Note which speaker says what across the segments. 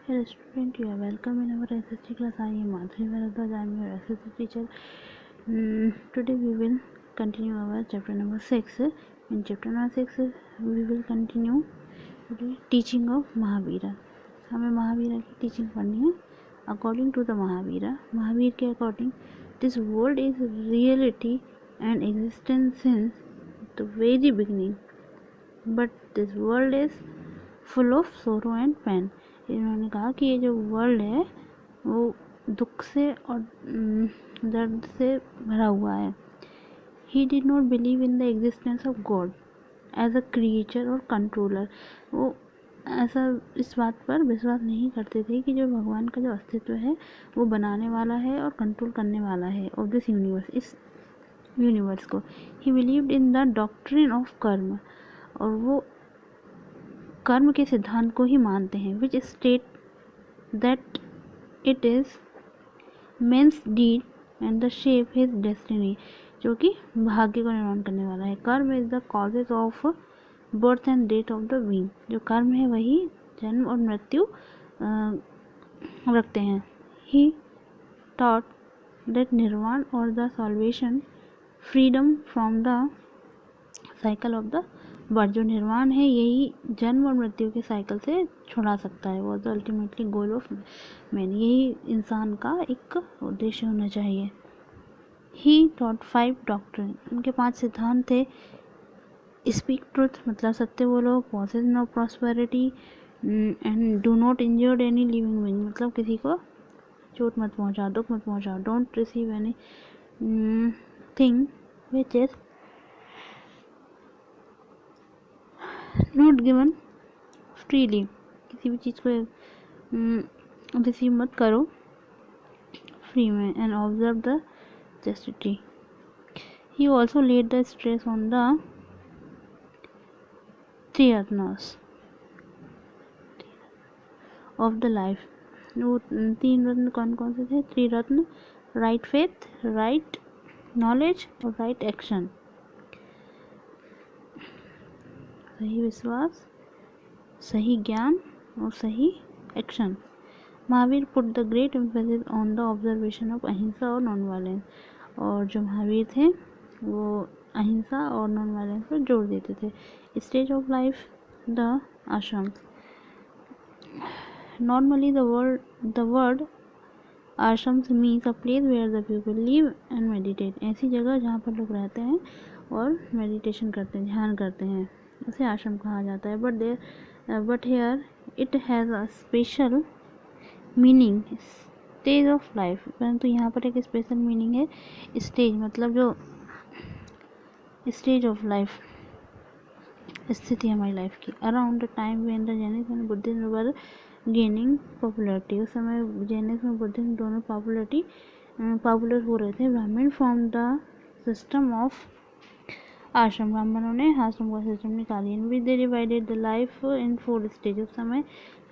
Speaker 1: Hello student, you are welcome in our SST class. I am Madhuri Bharadwaj. I am your SST teacher. Today we will continue our chapter number 6. In chapter number 6 we will continue today teaching of Mahavira. हमें महावीरा की teaching पढ़नी है. According to the Mahavira, Mahavir के according this world is reality and existence since the very beginning, but this world is full of sorrow and pain. इन्होंने कहा कि ये जो वर्ल्ड है वो दुख से और दर्द से भरा हुआ है. He did not believe in the existence of god as a creature और कंट्रोलर. वो ऐसा इस बात पर विश्वास नहीं करते थे कि जो भगवान का जो अस्तित्व है वो बनाने वाला है और कंट्रोल करने वाला है ऑफ दिस यूनिवर्स, इस यूनिवर्स को. ही believed in the doctrine of कर्म, और वो कर्म के सिद्धांत को ही मानते हैं. Which state that it is men's deed and the shape his destiny, जो कि भाग्य को निर्माण करने वाला है. Karma is the causes of birth and death of the being. जो कर्म है वही जन्म और मृत्यु रखते हैं. ही थॉट दैट निर्वाण और the solvation freedom from the cycle of the birth, जो निर्वाण है यही जन्म और मृत्यु के साइकिल से छुड़ा सकता है. Was the ultimately goal of man, यही इंसान का एक उद्देश्य होना चाहिए. ही थॉट 5 डॉक्ट्रिन, उनके 5 सिद्धांत थे. स्पीक ट्रुथ, मतलब सत्य बोलो. Possess no prosperity and do not injured any living being, मतलब किसी को चोट मत पहुंचाओ, दुख मत पहुंचाओ. Don't receive any thing which is not given freely, किसी भी चीज़ को रिसीव मत करो फ्री में. And observe the chastity. He also laid the stress on the 3 रत्नस ऑफ द लाइफ. वो 3 रत्न कौन कौन से थे? 3 रत्न: राइट फेथ, राइट नॉलेज और राइट एक्शन. सही विश्वास, सही ज्ञान और सही action. Mahavir put the great emphasis on the observation of अहिंसा और नॉन वायलेंस. और जो महावीर थे वो अहिंसा और नॉन वायलेंस पर जोर देते थे. Stage of life, the ashram. Normally the word ashrams means a place where the people live and meditate. ऐसी जगह जहाँ पर लोग रहते हैं और मेडिटेशन करते हैं, ध्यान करते हैं, उसे आश्रम कहा जाता है. But here it has a special meaning, stage of life. परंतु यहाँ पर एक स्पेशल मीनिंग है. स्टेज मतलब जो स्टेज ऑफ लाइफ, स्थिति हमारी लाइफ की. Around the time when the Jainism and Buddhism were gaining popularity. उस समय जैनिज्म और बुद्धिज्म दोनों पॉपुलर हो रहे थे. ब्राह्मण फ्रॉम द सिस्टम ऑफ आश्रम, ब्राह्मणों ने आश्रम का सिस्टम निकाली. In which they divided the life in 4 stage. उस समय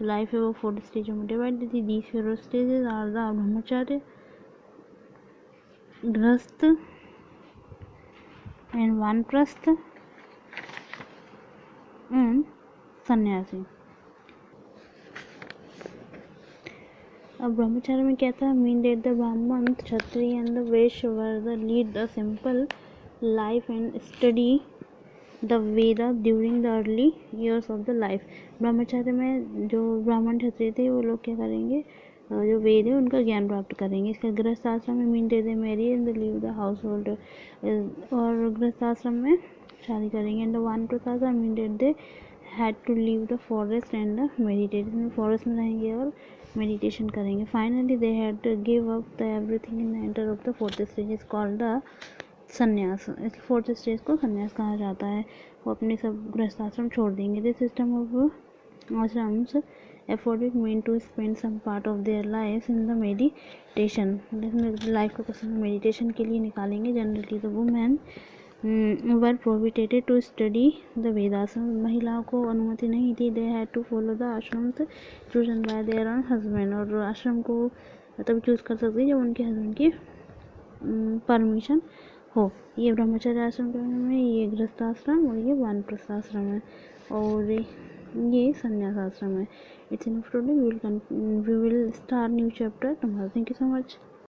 Speaker 1: लाइफ है वो 4 स्टेजों में डिवाइड थी. दीज 4 स्टेजेस आर द ब्रह्मचर्य, गृहस्थ एंड वानप्रस्थ एंड सन्यासी. अब ब्रह्मचार्य में क्या था? मीन डेट द ब्राह्मण, क्षत्रिय and the Vaishya were the lead the simple life and study the Veda during the early years of the life. ब्रह्मचार्य में जो ब्राह्मण क्षत्रिय थे वो लोग क्या करेंगे? जो वेद है उनका ज्ञान प्राप्त करेंगे. इसका गृहस्थ आश्रम में mean that they marry and the live the household, और गृहस्थ आश्रम में शादी करेंगे. एंड द वानप्रस्थ आश्रम mean that they had to live the forest and the meditation. Forest में रहेंगे और मेडिटेशन करेंगे. Finally they had to give up the everything in the enter of the 4th stage is called the संन्यास. इस 4th stage को संन्यास कहा जाता है. वो अपने सब गृहस्थ आश्रम छोड़ देंगे. This system of ashrams afforded men to spend some part of their life in the meditation. Life का कुछ मेडिटेशन के लिए निकालेंगे. Generally the women were prohibited to study the Vedas. महिलाओं को अनुमति नहीं थी. They had to follow the ashrams chosen by their own husband. और आश्रम को तब चूज कर सकती जब उनके हस्बैंड की परमिशन हो. ये ब्रह्मचर्य आश्रम में, ये गृहस्थ आश्रम और ये वानप्रस्थ आश्रम है, और ये संन्यास आश्रम है. it's enough today. We will start new chapter tomorrow. Thank you so much.